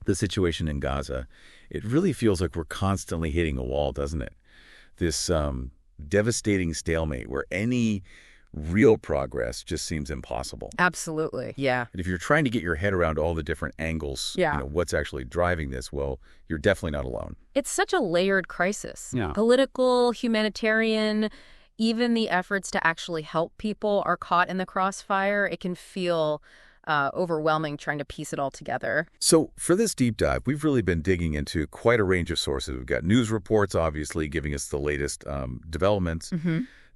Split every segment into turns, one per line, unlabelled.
the situation in Gaza, it really feels like we're constantly hitting a wall, doesn't it? This devastating stalemate where any real progress just seems impossible.
Absolutely. Yeah.
And if you're trying to get your head around all the different angles, what's actually driving this, well, you're definitely not alone.
It's such a layered crisis.
Yeah.
Political, humanitarian, even the efforts to actually help people are caught in the crossfire. It can feel overwhelming trying to piece it all together.
So for this deep dive, we've really been digging into quite a range of sources. We've got news reports, obviously, giving us the latest developments.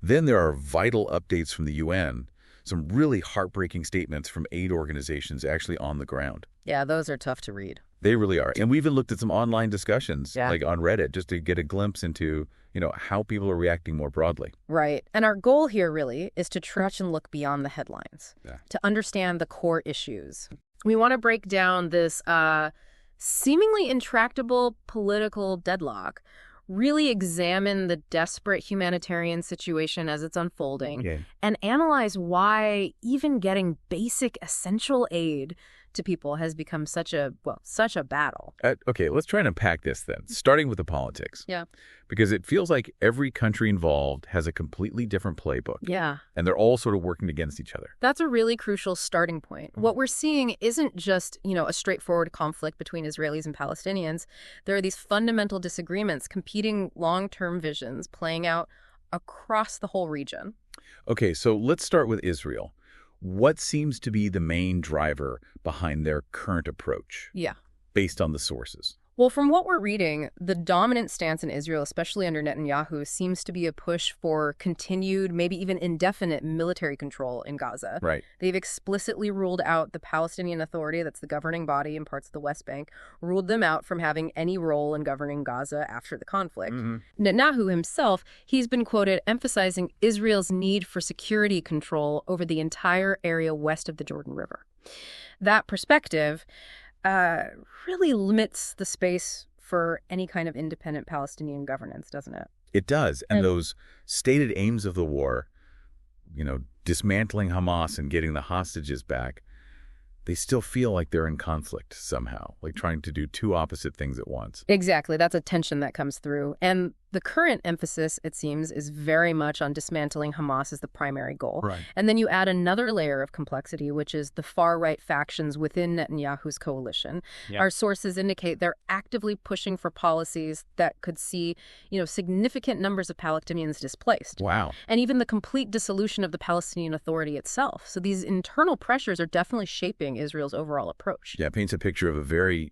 Then there are vital updates from the UN, some really heartbreaking statements from aid organizations actually on the ground.
Yeah, those are tough to read.
They really are. And we even looked at some online discussions, like on Reddit, just to get a glimpse into, how people are reacting more broadly.
Right. And our goal here really is to try and look beyond the headlines, to understand the core issues. We want to break down this seemingly intractable political deadlock, really examine the desperate humanitarian situation as it's unfolding, and analyze why even getting basic essential aid to people has become such a battle.
Okay, let's try and unpack this then, starting with the politics.
Yeah.
Because it feels like every country involved has a completely different playbook.
Yeah.
And they're all sort of working against each other.
That's a really crucial starting point. What we're seeing isn't just, a straightforward conflict between Israelis and Palestinians. There are these fundamental disagreements, competing long-term visions playing out across the whole region.
Okay, so let's start with Israel. What seems to be the main driver behind their current approach?
Yeah.
Based on the sources.
Well, from what we're reading, the dominant stance in Israel, especially under Netanyahu, seems to be a push for continued, maybe even indefinite military control in Gaza.
Right.
They've explicitly ruled out the Palestinian Authority, that's the governing body in parts of the West Bank, ruled them out from having any role in governing Gaza after the conflict. Netanyahu himself, he's been quoted emphasizing Israel's need for security control over the entire area west of the Jordan River. That perspective really limits the space for any kind of independent Palestinian governance, doesn't it?
It does. And those stated aims of the war, dismantling Hamas and getting the hostages back, they still feel like they're in conflict somehow, like trying to do two opposite things at once.
Exactly. That's a tension that comes through. And the current emphasis, it seems, is very much on dismantling Hamas as the primary goal.
Right.
And then you add another layer of complexity, which is the far-right factions within Netanyahu's coalition.
Yeah.
Our sources indicate they're actively pushing for policies that could see, significant numbers of Palestinians displaced.
Wow.
And even the complete dissolution of the Palestinian Authority itself. So these internal pressures are definitely shaping Israel's overall approach.
Yeah, it paints a picture of a very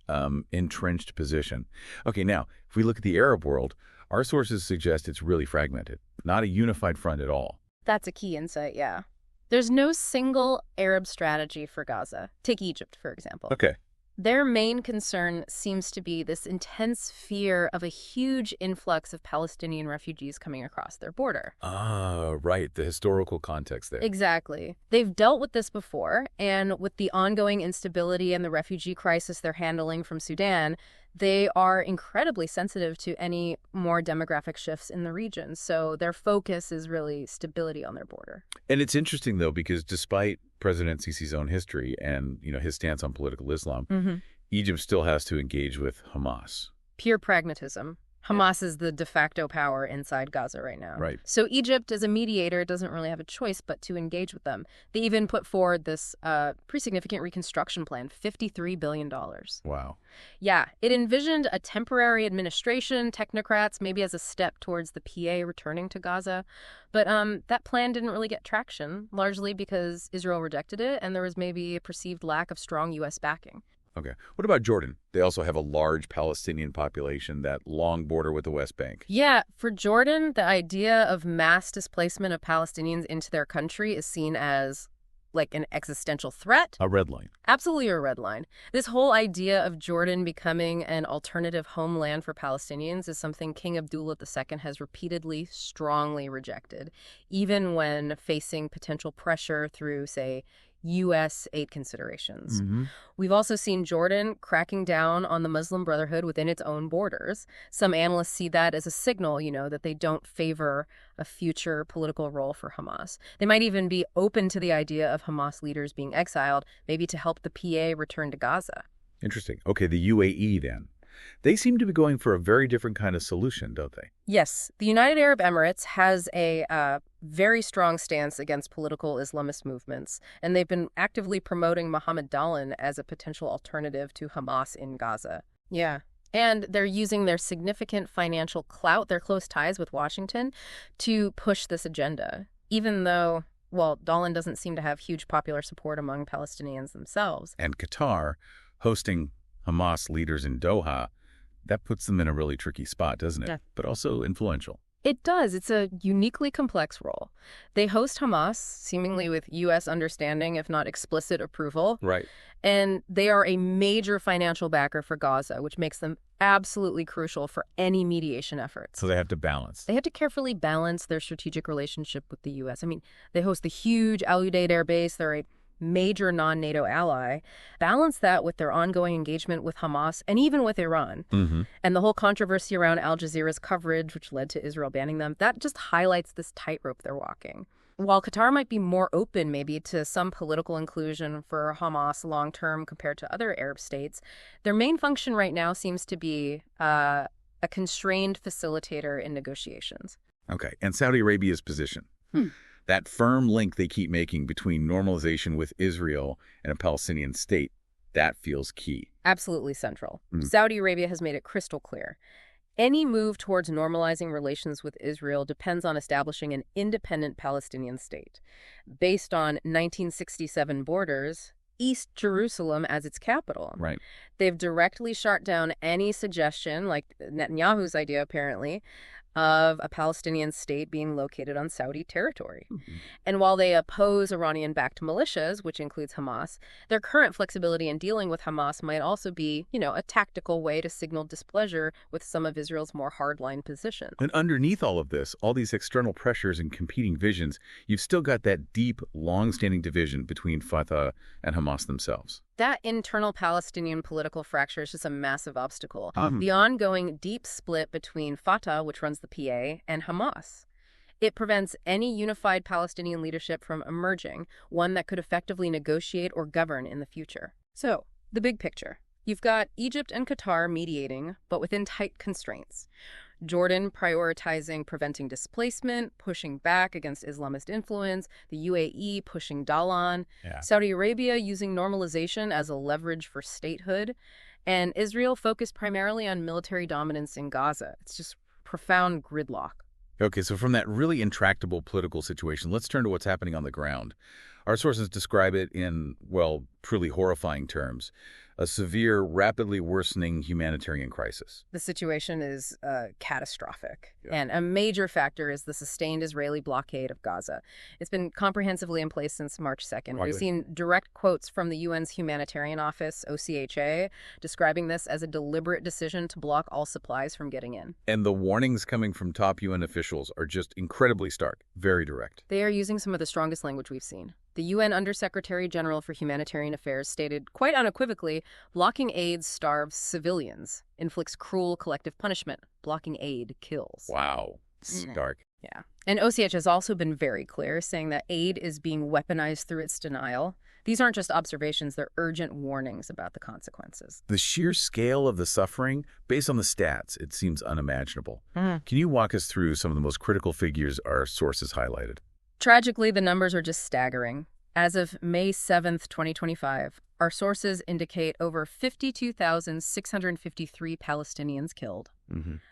entrenched position. Okay, now, if we look at the Arab world, our sources suggest it's really fragmented, not a unified front at all.
That's a key insight, yeah. There's no single Arab strategy for Gaza. Take Egypt, for example.
Okay.
Their main concern seems to be this intense fear of a huge influx of Palestinian refugees coming across their border.
Ah, right. The historical context there.
Exactly. They've dealt with this before, and with the ongoing instability and the refugee crisis they're handling from Sudan, they are incredibly sensitive to any more demographic shifts in the region. So their focus is really stability on their border.
And it's interesting, though, because despite President Sisi's own history and, his stance on political Islam, Egypt still has to engage with Hamas.
Pure pragmatism. Hamas is the de facto power inside Gaza right now.
Right.
So Egypt, as a mediator, doesn't really have a choice but to engage with them. They even put forward this pretty significant reconstruction plan, $53 billion.
Wow.
Yeah, it envisioned a temporary administration, technocrats, maybe as a step towards the PA returning to Gaza. But that plan didn't really get traction, largely because Israel rejected it, and there was maybe a perceived lack of strong U.S. backing.
Okay. What about Jordan? They also have a large Palestinian population, that long border with the West Bank.
Yeah, for Jordan, the idea of mass displacement of Palestinians into their country is seen as like an existential threat.
A red line.
Absolutely a red line. This whole idea of Jordan becoming an alternative homeland for Palestinians is something King Abdullah II has repeatedly, strongly rejected, even when facing potential pressure through, say, U.S. aid considerations. We've also seen Jordan cracking down on the Muslim Brotherhood within its own borders. Some analysts see that as a signal, that they don't favor a future political role for Hamas. They might even be open to the idea of Hamas leaders being exiled, maybe to help the PA return to Gaza.
Interesting. Okay, the UAE then. They seem to be going for a very different kind of solution, don't they?
Yes, the United Arab Emirates has a very strong stance against political Islamist movements, and they've been actively promoting Mohammed Dalan as a potential alternative to Hamas in Gaza. Yeah. And they're using their significant financial clout, their close ties with Washington, to push this agenda, even though, well, Dalan doesn't seem to have huge popular support among Palestinians themselves.
And Qatar, hosting Hamas leaders in Doha, that puts them in a really tricky spot, doesn't it?
Yeah.
But also influential.
It does. It's a uniquely complex role. They host Hamas, seemingly with U.S. understanding, if not explicit approval.
Right.
And they are a major financial backer for Gaza, which makes them absolutely crucial for any mediation efforts.
So they have to balance.
They have to carefully balance their strategic relationship with the U.S. I mean, they host the huge Al Udeid air base. They're a major non-NATO ally. Balance that with their ongoing engagement with Hamas and even with Iran.
Mm-hmm.
And the whole controversy around Al Jazeera's coverage, which led to Israel banning them, that just highlights this tightrope they're walking. While Qatar might be more open maybe to some political inclusion for Hamas long-term compared to other Arab states, their main function right now seems to be a constrained facilitator in negotiations.
Okay, and Saudi Arabia's position. That firm link they keep making between normalization with Israel and a Palestinian state, that feels key.
Absolutely central. Saudi Arabia has made it crystal clear. Any move towards normalizing relations with Israel depends on establishing an independent Palestinian state. Based on 1967 borders, East Jerusalem as its capital.
Right.
They've directly shot down any suggestion, like Netanyahu's idea apparently, of a Palestinian state being located on Saudi territory. And while they oppose Iranian-backed militias, which includes Hamas, their current flexibility in dealing with Hamas might also be, a tactical way to signal displeasure with some of Israel's more hardline positions.
And underneath all of this, all these external pressures and competing visions, you've still got that deep, long-standing division between Fatah and Hamas themselves.
That internal Palestinian political fracture is just a massive obstacle. The ongoing deep split between Fatah, which runs the PA, and Hamas. It prevents any unified Palestinian leadership from emerging, one that could effectively negotiate or govern in the future. So, the big picture. You've got Egypt and Qatar mediating, but within tight constraints. Jordan prioritizing preventing displacement, pushing back against Islamist influence, the UAE pushing Dalan, Saudi Arabia using normalization as a leverage for statehood, and Israel focused primarily on military dominance in Gaza. It's just profound gridlock.
Okay, so from that really intractable political situation, let's turn to what's happening on the ground. Our sources describe it in, well, truly horrifying terms. A severe, rapidly worsening humanitarian crisis.
The situation is catastrophic. And a major factor is the sustained Israeli blockade of Gaza. It's been comprehensively in place since March 2nd. We've seen direct quotes from the UN's Humanitarian Office, OCHA, describing this as a deliberate decision to block all supplies from getting in.
And the warnings coming from top UN officials are just incredibly stark, very direct.
They are using some of the strongest language we've seen. The UN Undersecretary General for Humanitarian Affairs stated quite unequivocally, blocking aid starves civilians, inflicts cruel collective punishment. Blocking aid kills.
Wow. Stark.
Yeah. And OCH has also been very clear, saying that aid is being weaponized through its denial. These aren't just observations, they're urgent warnings about the consequences.
The sheer scale of the suffering, based on the stats, it seems unimaginable. Can you walk us through some of the most critical figures our sources highlighted?
Tragically, the numbers are just staggering. As of May 7th, 2025, our sources indicate over 52,653 Palestinians killed.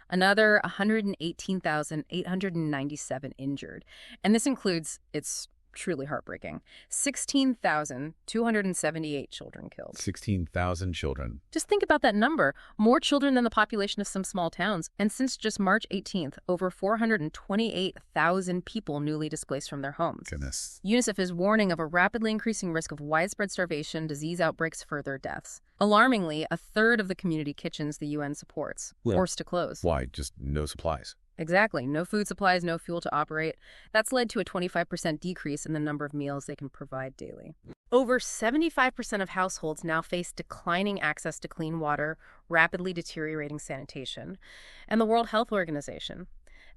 Another 118,897 injured. And this includes, it's truly heartbreaking, 16,278 children killed.
16,000 children.
Just think about that number. More children than the population of some small towns. And since just March 18th, over 428,000 people newly displaced from their homes.
Goodness.
UNICEF is warning of a rapidly increasing risk of widespread starvation, disease outbreaks, further deaths. Alarmingly, a third of the community kitchens the UN supports forced to close.
Why? Just no supplies.
Exactly. No food supplies, no fuel to operate. That's led to a 25% decrease in the number of meals they can provide daily. Over 75% of households now face declining access to clean water, rapidly deteriorating sanitation. And the World Health Organization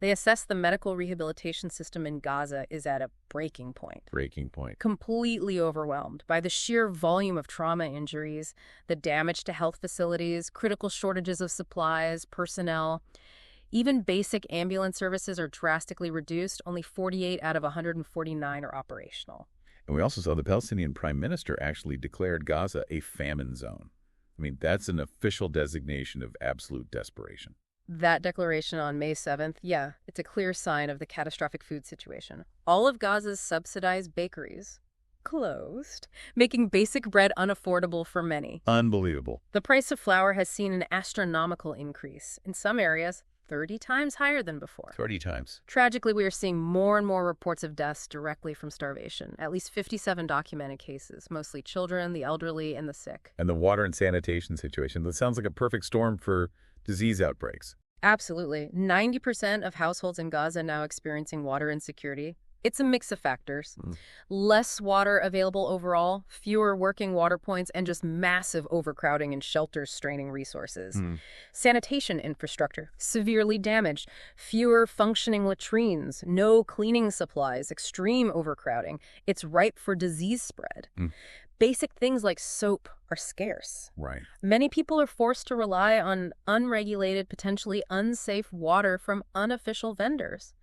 They assess the medical rehabilitation system in Gaza is at a breaking point.
Breaking point.
Completely overwhelmed by the sheer volume of trauma injuries, the damage to health facilities, critical shortages of supplies, personnel. Even basic ambulance services are drastically reduced. Only 48 out of 149 are operational.
And we also saw the Palestinian Prime Minister actually declared Gaza a famine zone. I mean, that's an official designation of absolute desperation.
That declaration on May 7th, yeah, it's a clear sign of the catastrophic food situation. All of Gaza's subsidized bakeries closed, making basic bread unaffordable for many.
Unbelievable.
The price of flour has seen an astronomical increase. In some areas, 30 times higher than before.
30 times.
Tragically, we are seeing more and more reports of deaths directly from starvation. At least 57 documented cases, mostly children, the elderly, and the sick.
And the water and sanitation situation, that sounds like a perfect storm for disease outbreaks.
Absolutely. 90% of households in Gaza now experiencing water insecurity. It's a mix of factors. Less water available overall, fewer working water points, and just massive overcrowding in shelters straining resources. Sanitation infrastructure severely damaged, fewer functioning latrines, no cleaning supplies, extreme overcrowding. It's ripe for disease spread. Basic things like soap are scarce.
Right.
Many people are forced to rely on unregulated, potentially unsafe water from unofficial vendors.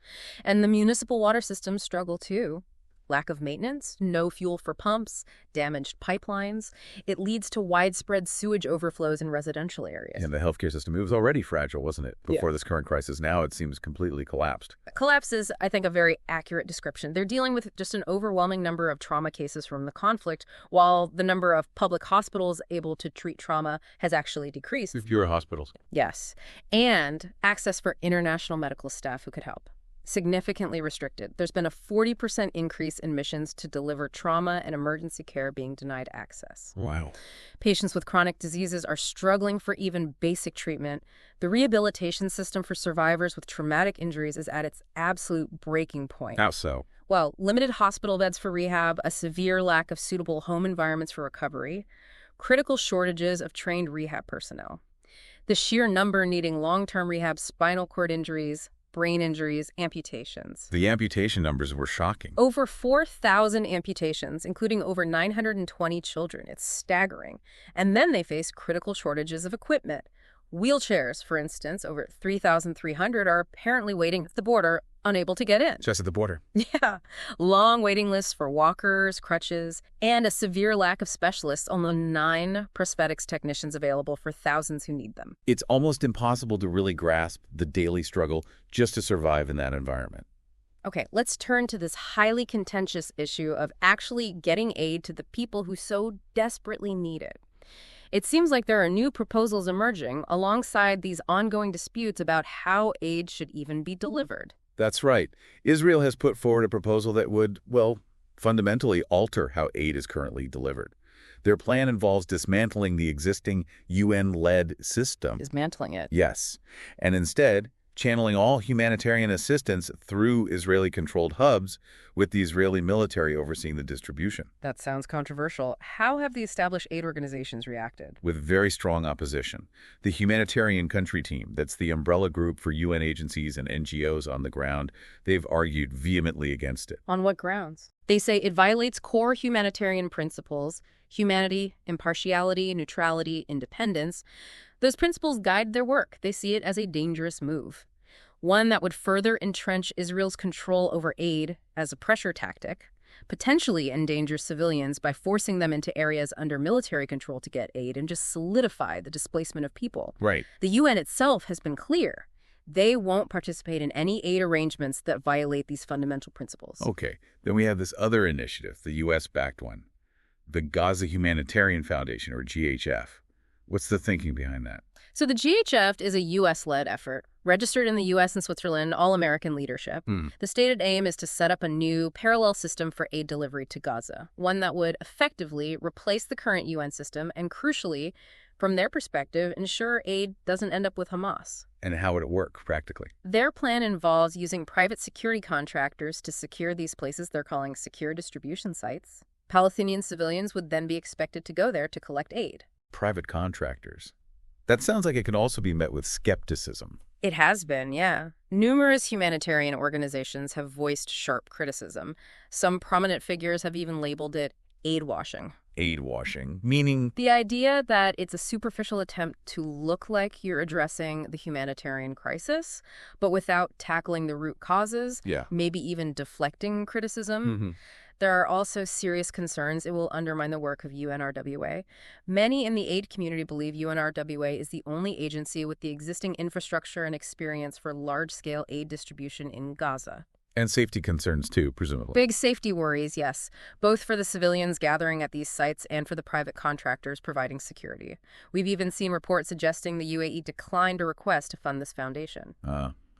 And the municipal water systems struggle too. Lack of maintenance, no fuel for pumps, damaged pipelines. It leads to widespread sewage overflows in residential areas.
And the healthcare system, it was already fragile, wasn't it, before this current crisis? Now it seems completely collapsed.
Collapse is, I think, a very accurate description. They're dealing with just an overwhelming number of trauma cases from the conflict, while the number of public hospitals able to treat trauma has actually decreased.
Fewer hospitals.
Yes. And access for international medical staff who could help. Significantly restricted. There's been a 40% increase in missions to deliver trauma and emergency care being denied access.
Wow.
Patients with chronic diseases are struggling for even basic treatment. The rehabilitation system for survivors with traumatic injuries is at its absolute breaking point.
How so?
Well, limited hospital beds for rehab, a severe lack of suitable home environments for recovery, critical shortages of trained rehab personnel. The sheer number needing long-term rehab, spinal cord injuries, brain injuries, amputations.
The amputation numbers were shocking.
Over 4,000 amputations, including over 920 children. It's staggering. And then they face critical shortages of equipment. Wheelchairs, for instance, over 3,300 are apparently waiting at the border, unable to get in.
Just at the border.
Yeah. Long waiting lists for walkers, crutches, and a severe lack of specialists, only 9 prosthetics technicians available for thousands who need them.
It's almost impossible to really grasp the daily struggle just to survive in that environment.
Okay, let's turn to this highly contentious issue of actually getting aid to the people who so desperately need it. It seems like there are new proposals emerging alongside these ongoing disputes about how aid should even be delivered.
That's right. Israel has put forward a proposal that would, well, fundamentally alter how aid is currently delivered. Their plan involves dismantling the existing UN-led system.
Dismantling it.
Yes. And instead, channeling all humanitarian assistance through Israeli-controlled hubs with the Israeli military overseeing the distribution.
That sounds controversial. How have the established aid organizations reacted?
With very strong opposition. The Humanitarian Country Team, that's the umbrella group for UN agencies and NGOs on the ground, they've argued vehemently against it.
On what grounds? They say it violates core humanitarian principles: humanity, impartiality, neutrality, independence. Those principles guide their work. They see it as a dangerous move, one that would further entrench Israel's control over aid as a pressure tactic, potentially endanger civilians by forcing them into areas under military control to get aid, and just solidify the displacement of people.
Right.
The UN itself has been clear. They won't participate in any aid arrangements that violate these fundamental principles.
Okay. Then we have this other initiative, the U.S.-backed one, the Gaza Humanitarian Foundation, or GHF. What's the thinking behind that?
So the GHF is a U.S.-led effort, registered in the U.S. and Switzerland, all-American leadership. The stated aim is to set up a new parallel system for aid delivery to Gaza, one that would effectively replace the current UN system and, crucially, from their perspective, ensure aid doesn't end up with Hamas.
And how would it work practically?
Their plan involves using private security contractors to secure these places they're calling secure distribution sites. Palestinian civilians would then be expected to go there to collect aid.
Private contractors. That sounds like it can also be met with skepticism.
It has been, yeah. Numerous humanitarian organizations have voiced sharp criticism. Some prominent figures have even labeled it aid washing.
Aid washing, meaning...
The idea that it's a superficial attempt to look like you're addressing the humanitarian crisis, but without tackling the root causes, maybe even deflecting criticism. There are also serious concerns it will undermine the work of UNRWA. Many in the aid community believe UNRWA is the only agency with the existing infrastructure and experience for large-scale aid distribution in Gaza.
And safety concerns, too, presumably.
Big safety worries, yes, both for the civilians gathering at these sites and for the private contractors providing security. We've even seen reports suggesting the UAE declined a request to fund this foundation.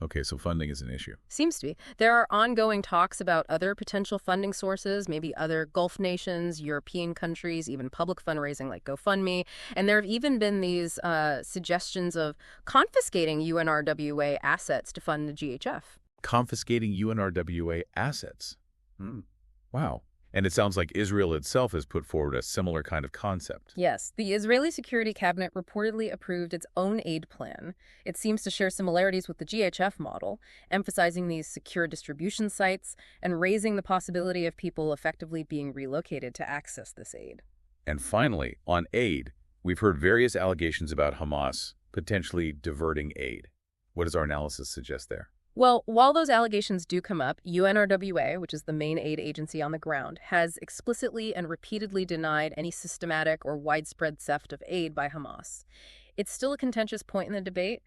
Okay, so funding is an issue.
Seems to be. There are ongoing talks about other potential funding sources, maybe other Gulf nations, European countries, even public fundraising like GoFundMe. And there have even been these suggestions of confiscating UNRWA assets to fund the GHF.
Confiscating UNRWA assets. Wow. And it sounds like Israel itself has put forward a similar kind of concept.
Yes, the Israeli Security Cabinet reportedly approved its own aid plan. It seems to share similarities with the GHF model, emphasizing these secure distribution sites and raising the possibility of people effectively being relocated to access this aid.
And finally, on aid, we've heard various allegations about Hamas potentially diverting aid. What does our analysis suggest there?
Well, while those allegations do come up, UNRWA, which is the main aid agency on the ground, has explicitly and repeatedly denied any systematic or widespread theft of aid by Hamas. It's still a contentious point in the debate,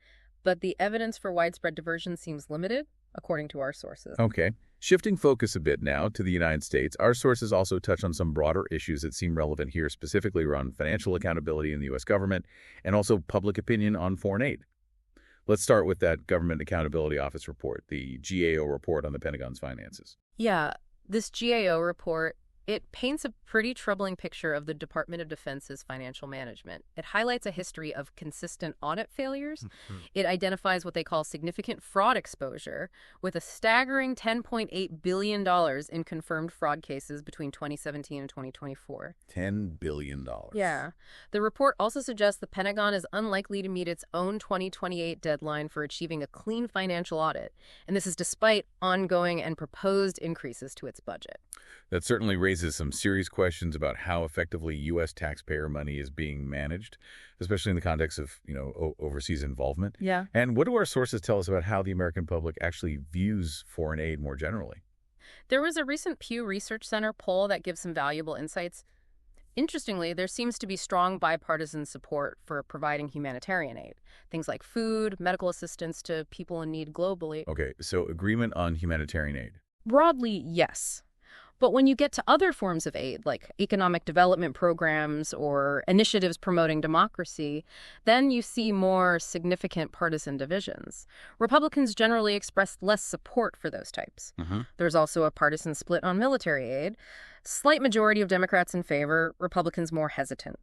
but the evidence for widespread diversion seems limited, according to our sources.
Okay. Shifting focus a bit now to the United States, our sources also touch on some broader issues that seem relevant here, specifically around financial accountability in the U.S. government and also public opinion on foreign aid. Let's start with that Government Accountability Office report, the GAO report on the Pentagon's finances.
Yeah, this GAO report, it paints a pretty troubling picture of the Department of Defense's financial management. It highlights a history of consistent audit failures. It identifies what they call significant fraud exposure, with a staggering $10.8 billion in confirmed fraud cases between 2017 and 2024.
$10 billion.
Yeah. The report also suggests the Pentagon is unlikely to meet its own 2028 deadline for achieving a clean financial audit, and this is despite ongoing and proposed increases to its budget.
That certainly raises some serious questions about how effectively U.S. taxpayer money is being managed, especially in the context of, overseas involvement.
Yeah.
And what do our sources tell us about how the American public actually views foreign aid more generally?
There was a recent Pew Research Center poll that gives some valuable insights. Interestingly, there seems to be strong bipartisan support for providing humanitarian aid, things like food, medical assistance to people in need globally.
Okay, so agreement on humanitarian aid.
Broadly, yes. But when you get to other forms of aid, like economic development programs or initiatives promoting democracy, then you see more significant partisan divisions. Republicans generally express less support for those types. There's also a partisan split on military aid. Slight majority of Democrats in favor, Republicans more hesitant.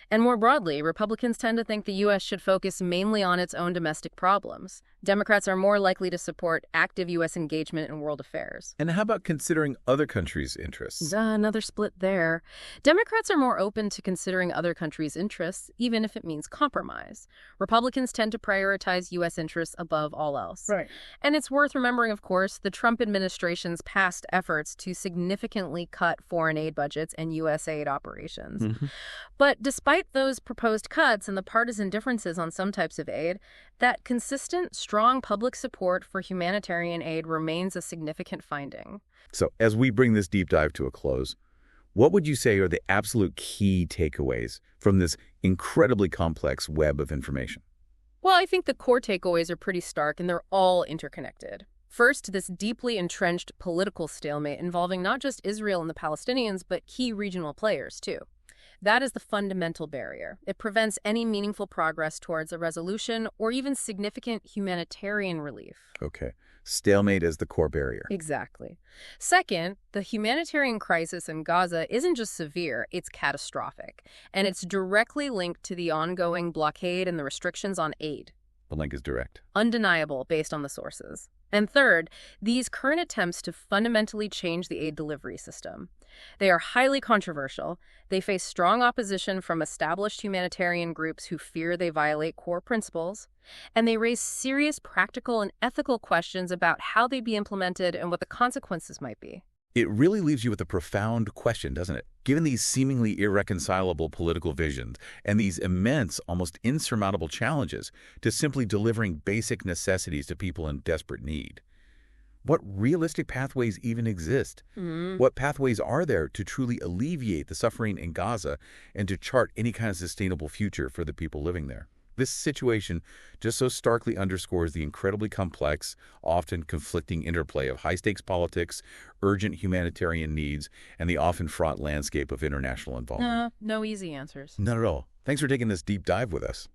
And more broadly, Republicans tend to think the U.S. should focus mainly on its own domestic problems. Democrats are more likely to support active U.S. engagement in world affairs.
And how about considering other countries' interests?
Another split there. Democrats are more open to considering other countries' interests, even if it means compromise. Republicans tend to prioritize U.S. interests above all else.
Right.
And it's worth remembering, of course, the Trump administration's past efforts to significantly cut foreign aid budgets and U.S. aid operations. But despite those proposed cuts and the partisan differences on some types of aid, that consistent, strong public support for humanitarian aid remains a significant finding.
So as we bring this deep dive to a close, what would you say are the absolute key takeaways from this incredibly complex web of information?
Well, I think the core takeaways are pretty stark, and they're all interconnected. First, this deeply entrenched political stalemate involving not just Israel and the Palestinians, but key regional players, too. That is the fundamental barrier. It prevents any meaningful progress towards a resolution or even significant humanitarian relief.
Okay. Stalemate is the core barrier.
Exactly. Second, the humanitarian crisis in Gaza isn't just severe, it's catastrophic. And it's directly linked to the ongoing blockade and the restrictions on aid.
The link is direct.
Undeniable based on the sources. And third, these current attempts to fundamentally change the aid delivery system. They are highly controversial. They face strong opposition from established humanitarian groups who fear they violate core principles, and they raise serious practical and ethical questions about how they be implemented and what the consequences might be.
It really leaves you with a profound question, doesn't it? Given these seemingly irreconcilable political visions and these immense, almost insurmountable challenges to simply delivering basic necessities to people in desperate need, what realistic pathways even exist? What pathways are there to truly alleviate the suffering in Gaza and to chart any kind of sustainable future for the people living there? This situation just so starkly underscores the incredibly complex, often conflicting interplay of high-stakes politics, urgent humanitarian needs, and the often fraught landscape of international involvement.
No easy answers.
Not at all. Thanks for taking this deep dive with us.